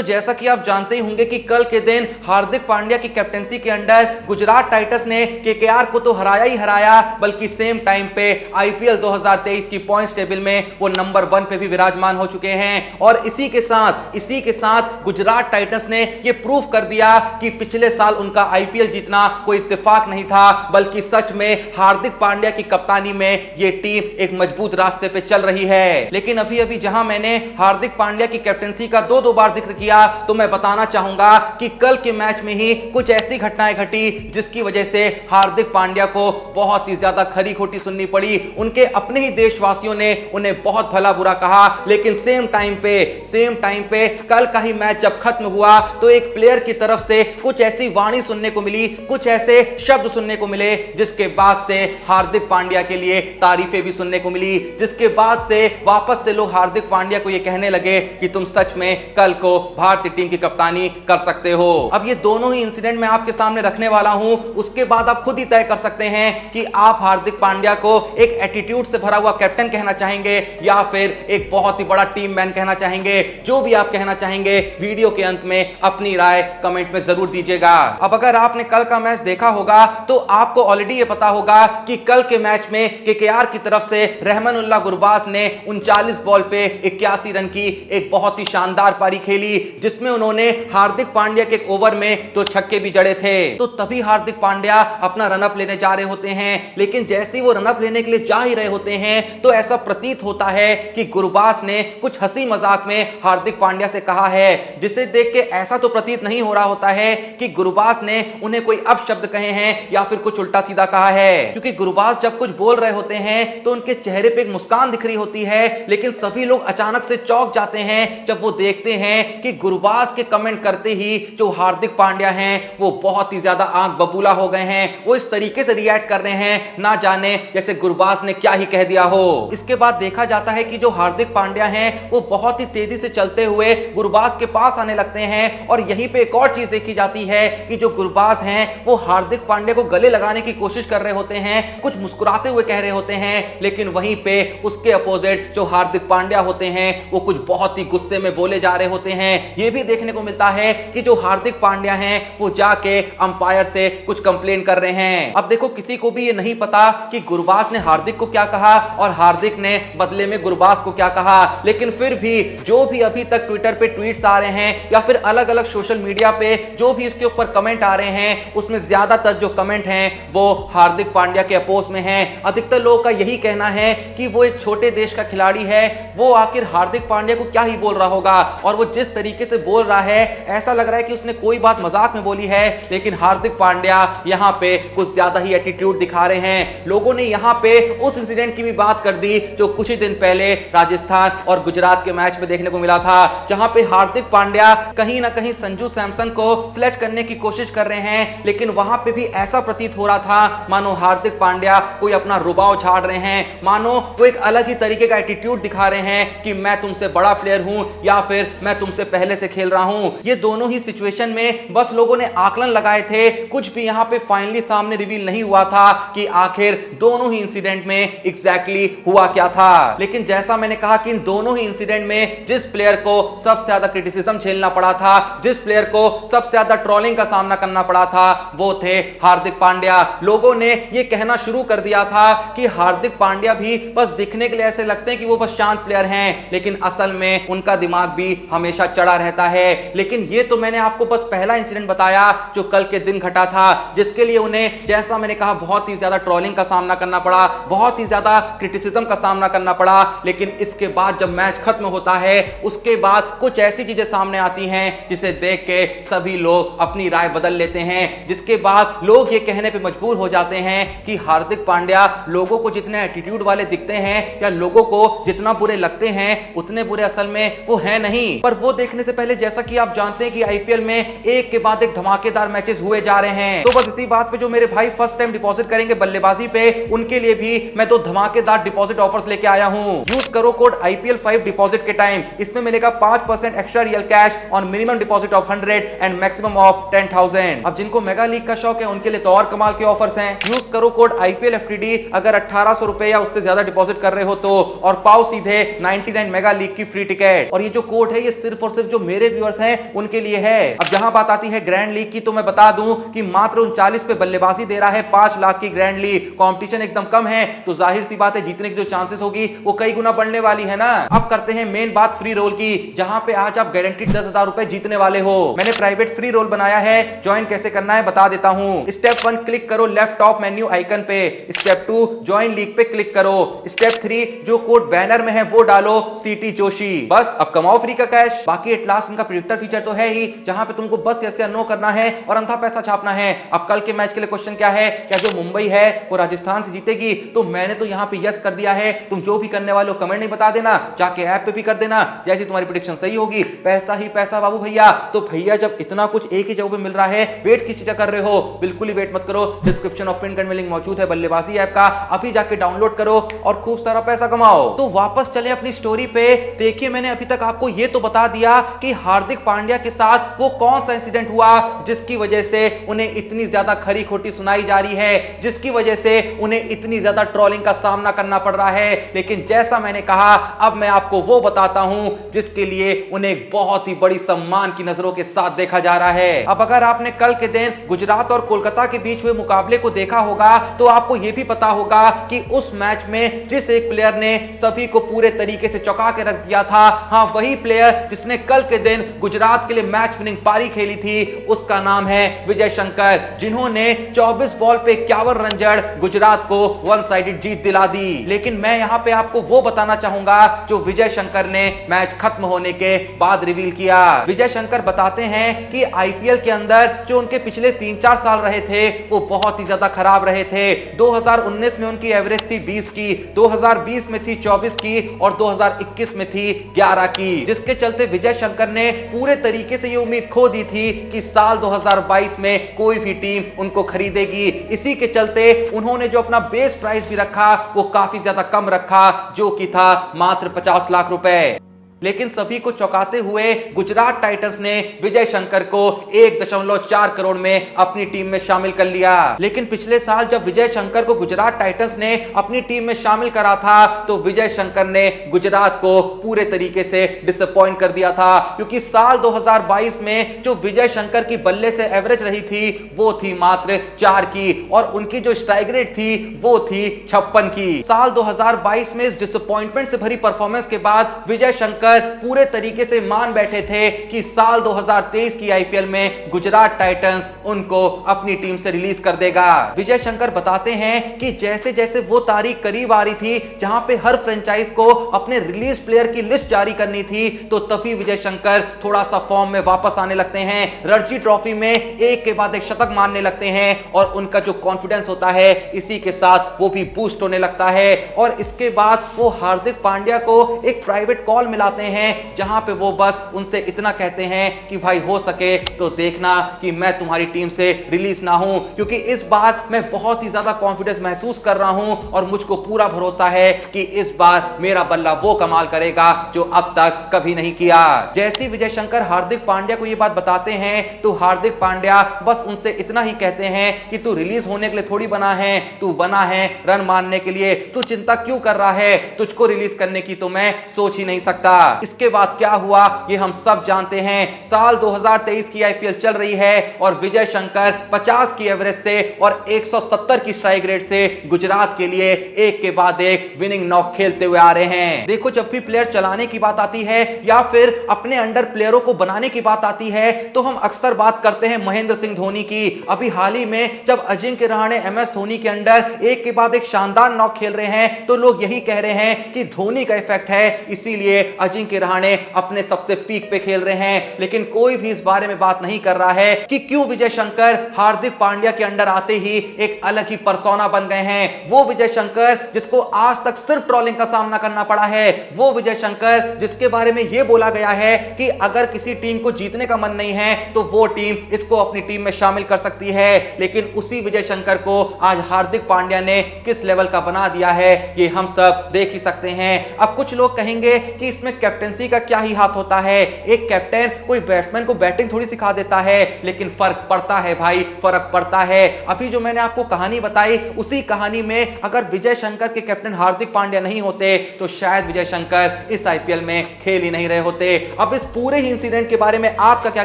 तो जैसा कि आप जानते ही होंगे कि कल के दिन हार्दिक पांड्या की कैप्टेंसी के अंडर गुजरात टाइटंस ने केकेआर को तो हराया ही हराया, बल्कि सेम टाइम पे आईपीएल 2023 की पॉइंट्स टेबल में वो नंबर 1 पे भी विराजमान हो चुके हैं। और इसी के साथ गुजरात टाइटंस ने ये प्रूफ कर दिया कि पिछले साल उनका आईपीएल जीतना कोई इत्तेफाक नहीं था, बल्कि सच में हार्दिक पांड्या की कप्तानी में ये टीम एक मजबूत रास्ते पे चल रही है। लेकिन अभी अभी जहां मैंने हार्दिक पांड्या की कैप्टेंसी का दो बार जिक्र किया, तो मैं बताना चाहूंगा कि कल के मैच में ही कुछ ऐसी घटनाएं घटी जिसकी वजह से हार्दिक पांड्या को बहुत ही ज्यादा खरी खोटी सुननी पड़ी। उनके अपने ही देशवासियों ने उन्हें बहुत भला बुरा कहा, लेकिन सेम टाइम पे कल का ही मैच जब खत्म हुआ तो एक प्लेयर की तरफ से कुछ ऐसी वाणी सुनने को मिली, कुछ ऐसे शब्द सुनने को मिले जिसके बाद से हार्दिक पांड्या के लिए तारीफें भी सुनने को मिली, जिसके बाद से वापस से लोग हार्दिक पांड्या को यह कहने लगे कि तुम सच में कल को भारतीय टीम की कप्तानी कर सकते हो। अब ये दोनों ही इंसिडेंट मैं आपके सामने रखने वाला हूं, उसके बाद आप खुद ही तय कर सकते हैं कि आप हार्दिक पांड्या को एक एटीट्यूड से भरा हुआ कैप्टन कहना चाहेंगे या फिर एक बहुत ही बड़ा टीम मैन कहना चाहेंगे। जो भी आप कहना चाहेंगे वीडियो के अंत में अपनी राय कमेंट में जरूर दीजिएगा। अब अगर आपने कल का मैच देखा होगा तो आपको ऑलरेडी ये पता होगा कि कल के मैच में केकेआर की तरफ से रहमानुल्लाह गुरबाज ने 39 बॉल पे 81 रन की एक बहुत ही शानदार पारी खेली, जिसमें उन्होंने हार्दिक पांड्या के एक ओवर में 2 छक्के भी जड़े थे। तो तभी हार्दिक पांड्या अपना रनअप लेने जा रहे होते हैं, लेकिन जैसे ही वो रनअप लेने के लिए जा ही रहे होते हैं तो ऐसा प्रतीत होता है कि गुरबाज ने कुछ हंसी मजाक में हार्दिक पांड्या से कहा है, जिसे देख के ऐसा तो प्रतीत नहीं हो रहा होता है कि गुरबाज ने उन्हें कोई अपशब्द कहे हैं या फिर कुछ उल्टा सीधा कहा है, क्योंकि गुरबाज जब कुछ बोल रहे होते हैं तो उनके चेहरे पे एक मुस्कान दिख रही होती है, लेकिन सभी लोग अचानक से चौंक जाते हैं जब वो देखते हैं कि गुरबाज के कमेंट करते ही जो हार्दिक पांड्या हैं वो बहुत ही ज्यादा आंख बबूला हो गए हैं। वो इस तरीके से रिएक्ट कर रहे हैं ना जाने जैसे गुरबाज ने क्या ही कह दिया हो। इसके बाद देखा जाता है कि जो हार्दिक पांड्या हैं वो बहुत ही तेजी से चलते हुए गुरबाज के पास आने लगते हैं, और यहीं पे एक और चीज देखी जाती है कि जो गुरबाज हैं वो हार्दिक पांड्या को गले लगाने की कोशिश कर रहे होते हैं, कुछ मुस्कुराते हुए कह रहे होते हैं, लेकिन वहीं पे उसके अपोजिट जो हार्दिक पांड्या होते हैं वो कुछ बहुत ही गुस्से में बोले जा रहे होते हैं। यह भी देखने को मिलता है कि जो हार्दिक पांड्या हैं वो जाके अंपायर से कुछ कंप्लेन कर रहे हैं। अब देखो, किसी को भी ये नहीं पता कि गुरबाज ने हार्दिक को क्या कहा और हार्दिक ने बदले में गुरबाज को क्या कहा, लेकिन फिर भी जो भी अभी तक ट्विटर पे ट्वीट्स आ रहे हैं या फिर अलग अलग सोशल मीडिया पे जो भी इसके ऊपर कमेंट आ रहे हैं, उसमें ज्यादातर जो कमेंट हैं वो हार्दिक पांड्या के अपोज में हैं। अधिकतर लोगों का यही कहना है कि वो एक छोटे देश का खिलाड़ी है, वो आखिर हार्दिक पांड्या को क्या ही बोल रहा होगा, और वो जिस तरीके से बोल रहा है ऐसा लग रहा है कि उसने कोई बात मजाक में बोली है, लेकिन हार्दिक पांड्या यहाँ पे कुछ ज्यादा ही एटीट्यूड दिखा रहे हैं। लोगों ने यहाँ पे उस इंसिडेंट की भी बात कर दी जो कुछ ही दिन पहले राजस्थान और गुजरात के मैच में देखने को मिला था, जहां पे हार्दिक पांड्या कहीं ना कहीं संजू सैमसन को स्लेज करने की कोशिश कर रहे हैं, लेकिन वहां पे भी ऐसा प्रतीत हो रहा था मानो हार्दिक पांड्या कोई अपना रुबाव झाड़ रहे हैं, मानो वो एक अलग ही तरीके का एटीट्यूड दिखा रहे हैं कि मैं तुमसे बड़ा प्लेयर हूं या फिर मैं तुमसे पहले से खेल रहा हूं। ये दोनों ही सिचुएशन में बस लोगों ने आकलन लगाए थे, कुछ भी यहां पे फाइनली सामने रिवील नहीं हुआ था कि आखिर दोनों ही इंसिडेंट में एग्जैक्टली हुआ क्या था। लेकिन जैसा मैंने कहा कि इन दोनों ही इंसिडेंट में जिस प्लेयर को सबसे ज्यादा क्रिटिसिज्म झेलना पड़ा था, जिस प्लेयर को सबसे ज्यादा ट्रोलिंग का सामना करना पड़ा था, वो थे हार्दिक पांड्या। लोगों ने ये कहना शुरू कर दिया था कि हार्दिक पांड्या भी बस दिखने के लिए ऐसे लगते हैं कि वो बस शांत प्लेयर हैं, लेकिन असल में उनका दिमाग भी हमेशा चढ़ा रहता है। लेकिन ये तो मैंने आपको बस पहला इंसिडेंट बताया जो कल के दिन घटा था, जिसके लिए उन्हें जैसा मैंने कहा बहुत ही ज्यादा ट्रोलिंग का सामना करना पड़ा, बहुत ही ज्यादा क्रिटिसिज्म का सामना करना पड़ा। लेकिन इसके बाद जब मैच खत्म होता है उसके बाद कुछ ऐसी चीजें सामने आती हैं जिसे देख के सभी लोग अपनी राय बदल लेते हैं, जिसके बाद लोग ये कहने पे मजबूर हो जाते हैं कि हार्दिक पांड्या लोगों को जितने एटीट्यूड वाले दिखते हैं या लोगों को जितना बुरे लगते हैं उतने बुरे असल में वो है नहीं। पर वो देखने से पहले जैसा कि आप जानते हैं कि आईपीएल में एक के बाद एक धमाकेदार मैचेस हुए जा रहे हैं, तो बस इसी बात पे जो मेरे भाई फर्स्ट टाइम डिपॉजिट करेंगे बल्लेबाजी पे, उनके लिए भी मैं 2 धमाकेदार डिपॉजिट ऑफर्स लेके आया हूं। यूज करो कोड IPL5 डिपॉजिट के टाइम, इसमें मिलेगा 5% extra real cash on minimum deposit of 100 and maximum of 10,000। अब जिनको मेगा लीग का शौक है उनके लिए तो और कमाल के ऑफर्स हैं। यूज करो कोड IPLFTD अगर 1800 रुपए या उससे ज्यादा डिपॉजिट कर रहे हो तो, और पाओ सीधे 99 मेगा लीग की फ्री टिकट। और ये जो कोड है ये सिर्फ और सिर्फ जो मेरे व्यूअर्स हैं उनके लिए है। अब जहां बात आती है ग्रैंड लीग की, तो मैं बता दूं कि मात्र 39 पे बल्लेबाजी दे रहा है, 5 लाख की ग्रैंड लीग, कंपटीशन एकदम कम है, तो जाहिर सी बात है जीतने की जो चांसेस होगी वो कई गुना बढ़ने वाली है ना। अब करते हैं मेन बात फ्री रोल की, जहां पे आज आप गारंटीड 10,000 रुपए जीतने वाले हो। मैंने प्राइवेट फ्री रोल बनाया है, ज्वाइन कैसे करना है बता देता हूं। स्टेप 1 क्लिक करो लेफ्ट टॉप मेन्यू आइकन पे, स्टेप 2 ज्वाइन लीग पे क्लिक करो, स्टेप 3 जो कोड बैनर में है वो डालो सीटी जोशी। बस अब कमाओ फ्री का कैश। बाकी एट लास्ट इनका प्रेडिक्टर फीचर तो है ही, जहां पे तुमको बस यस या नो करना है और अंधा पैसा छापना है। अब कल के मैच के लिए क्वेश्चन क्या है, क्या जो मुंबई है वो राजस्थान से जीतेगी? तो मैंने तो यहां पे यस कर दिया है, तुम जो भी करने वाले हो कमेंट नहीं बता देना, जाके ऐप पे भी कर देना। जैसी तुम्हारी प्रेडिक्शन सही होगी पैसा ही पैसा बाबू भैया। तो भैया जब इतना कुछ एक ही जगह पे मिल रहा है, वेट किस चीज कर रहे हो? बिल्कुल ही वेट मत करो, डिस्क्रिप्शन और पिन में लिंक मौजूद है बल्लेबाजी ऐप का, अभी जाके डाउनलोड करो और खूब सारा पैसा कमाओ। तो वापस चले अपनी स्टोरी पे। देखिए मैंने अभी तक आपको ये तो बता दिया कि हार्दिक पांड्या के साथ वो कौन सा इंसिडेंट हुआ जिसकी वजह से उन्हें इतनी ज्यादा खरी खोटी सुनाई जा रही है, जिसकी वजह से उन्हें इतनी ज्यादा ट्रोलिंग का सामना करना पड़ रहा है। लेकिन जैसा मैंने कहा, अब मैं आपको वो बताता हूं जिसके लिए उन्हें एक बहुत ही बड़ी सम्मान की नजरों के साथ देखा जा रहा है। अब अगर आपने कल के दिन गुजरात और कोलकाता के बीच हुए मुकाबले को देखा होगा तो आपको यह भी पता होगा कि उस मैच में जिस एक प्लेयर ने सभी को पूरे तरीके से चौंका के रख दिया था, हाँ वही प्लेयर जिसने कल के दिन गुजरात के लिए मैच विनिंग पारी खेली थी, उसका नाम है विजय शंकर, जिन्होंने 24 बॉल पे 51 रन जड़ गुजरात को वन साइडेड जीत दिला दी। लेकिन मैं यहां पे आपको वो बताना चाहूंगा जो विजय शंकर ने मैच खत्म होने के बाद रिवील किया। विजय शंकर बताते हैं कि आईपीएल के अंदर जो उनके पिछले 3-4 साल रहे थे वो बहुत ही ज्यादा खराब रहे थे। 2019 में उनकी एवरेज थी 20 की, 2020 में थी 24 की और 2021 में थी 11 की, जिसके चलते विजय शंकर ने पूरे तरीके से ये उम्मीद खो दी थी कि साल 2022 में कोई भी टीम उनको खरीदेगी। इसी के चलते उन्होंने जो अपना बेस प्राइस भी रखा वो काफी ज्यादा कम रखा, जो कि था मात्र 50 लाख रुपए। लेकिन सभी को चौंकाते हुए गुजरात टाइटंस ने विजय शंकर को 1.4 करोड़ में अपनी टीम में शामिल कर लिया। लेकिन पिछले साल जब विजय शंकर को गुजरात टाइटंस ने अपनी टीम में शामिल करा था तो विजय शंकर ने गुजरात को पूरे तरीके से डिसअपॉइंट कर दिया था, क्योंकि साल 2022 में जो विजय शंकर की बल्ले से एवरेज रही थी वो थी मात्र 4 की और उनकी जो स्ट्राइक रेट थी वो थी 56 की। साल 2022 में इस डिसअपॉइंटमेंट से भरी परफॉर्मेंस के बाद विजय शंकर पूरे तरीके से मान बैठे थे कि साल 2023 की आईपीएल में गुजरात टाइटंस उनको अपनी टीम से रिलीज कर देगा। विजय शंकर बताते हैं कि जैसे जैसे वो तारीख करीब आ रही थी जहां पे हर फ्रेंचाइज को अपने रिलीज प्लेयर की लिस्ट जारी करनी थी, तो तभी विजय शंकर थोड़ा सा फॉर्म में वापस आने लगते हैं, रणजी ट्रॉफी में एक के बाद एक शतक मारने लगते हैं और उनका जो कॉन्फिडेंस होता है इसी के साथ वो भी बूस्ट होने लगता है। और इसके बाद वो हार्दिक पांड्या को एक प्राइवेट कॉल मिलाते हैं जहां पे वो बस उनसे इतना कहते हैं कि भाई हो सके तो देखना कि मैं तुम्हारी टीम से रिलीज ना हूं, क्योंकि इस बार मैं बहुत ही ज्यादा कॉन्फिडेंस महसूस कर रहा हूं और मुझको पूरा भरोसा है कि इस बार मेरा बल्ला वो कमाल करेगा जो अब तक कभी नहीं किया। जैसे विजय शंकर हार्दिक पांड्या को ये बात बताते हैं तो हार्दिक पांड्या बस उनसे इतना ही कहते हैं कि तू रिलीज होने के लिए थोड़ी बना है, तू बना है रन मारने के लिए, तू चिंता क्यों कर रहा है, तुझको रिलीज करने की तो मैं सोच ही नहीं सकता। इसके बाद क्या हुआ ये हम सब जानते हैं। साल 2023 की आईपीएल चल रही है और विजय शंकर 50 की एवरेज से और 170 की स्ट्राइक रेट से गुजरात के लिए एक के बाद एक विनिंग नॉक खेलते हुए आ रहे हैं। देखो जब भी प्लेयर चलाने की बात आती है या फिर अपने अंडर प्लेयरों को बनाने की बात आती है तो हम अक्सर बात करते हैं महेंद्र सिंह धोनी की। अभी हाल ही में जब अजिंक्य रहाणे एमएस धोनी के अंडर एक के बाद एक शानदार नॉक खेल रहे हैं तो लोग यही कह रहे हैं कि धोनी का इफेक्ट है, इसीलिए अजिंक्य रहाणे अपने सबसे पीक पे खेल रहे हैं। लेकिन कोई भी इस बारे में बात नहीं कर रहा है कि क्यों विजय शंकर हार्दिक पांड्या के अंडर आते ही एक अलग ही पर्सोना बन गए हैं। वो विजय शंकर जिसको आज तक सिर्फ ट्रोलिंग का सामना करना पड़ा है, वो विजय शंकर जिसके बारे में यह बोला गया है कि अगर किसी टीम को जीतने का मन नहीं है तो वो टीम इसको अपनी टीम में शामिल कर सकती है। लेकिन उसी विजय शंकर को आज हार्दिक पांड्या ने किस लेवल का बना दिया है ये हम सब देख ही सकते हैं। अब कुछ लोग कहेंगे कि इसमें कैप्टेंसी का क्या ही हाथ होता है। एक कैप्टन कोई बैट्समैन को बैटिंग थोड़ी सिखा देता है, लेकिन फर्क पड़ता है भाई, फर्क पड़ता है। अभी जो मैंने आपको कहानी बताई, उसी कहानी में अगर विजय शंकर के कैप्टन हार्दिक पांड्या नहीं होते तो शायद विजय शंकर इस आईपीएल में खेल ही नहीं रहे होते। अब इस पूरे ही इंसिडेंट के बारे में आपका क्या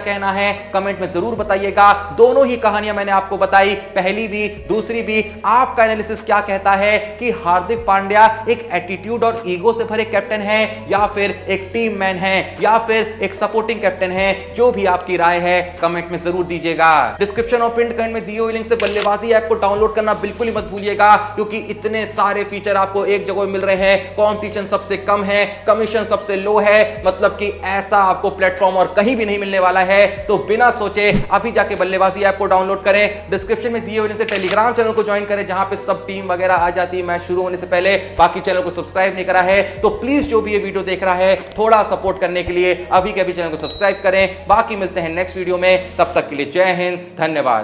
कहना है कमेंट में जरूर बताइएगा। दोनों ही कहानियां मैंने आपको बताई, पहली भी दूसरी भी। आपका एनालिसिस क्या कहता है कि हार्दिक पांड्या एक एटीट्यूड और ईगो से भरे कैप्टन है, या फिर एक टीम मैन है, या फिर एक सपोर्टिंग कैप्टन है? जो भी आपकी राय है कमेंट में जरूर दीजिएगा। डिस्क्रिप्शन और पिन कमेंट में दिए हुए लिंक से बल्लेबाजी ऐप को डाउनलोड करना बिल्कुल ही मत भूलिएगा, क्योंकि इतने सारे फीचर आपको एक जगह मिल रहे हैं। कंपटीशन सबसे कम है, कमीशन सबसे लो है, मतलब कि ऐसा आपको प्लेटफॉर्म और कहीं भी नहीं मिलने वाला है। तो बिना सोचे अभी जाके बल्लेबाजी ऐप को डाउनलोड करें। डिस्क्रिप्शन में दिए हुए लिंक से टेलीग्राम चैनल को ज्वाइन करें, जहां पे सब टीम वगैरह आ जाती है मैच शुरू होने से पहले। बाकी चैनल को सब्सक्राइब नहीं करा है तो प्लीज जो भी ये वीडियो देख रहा है, थोड़ा सपोर्ट करने के लिए अभी के अभी चैनल को सब्सक्राइब करें। बाकी मिलते हैं नेक्स्ट वीडियो में, तब तक के लिए जय हिंद, धन्यवाद।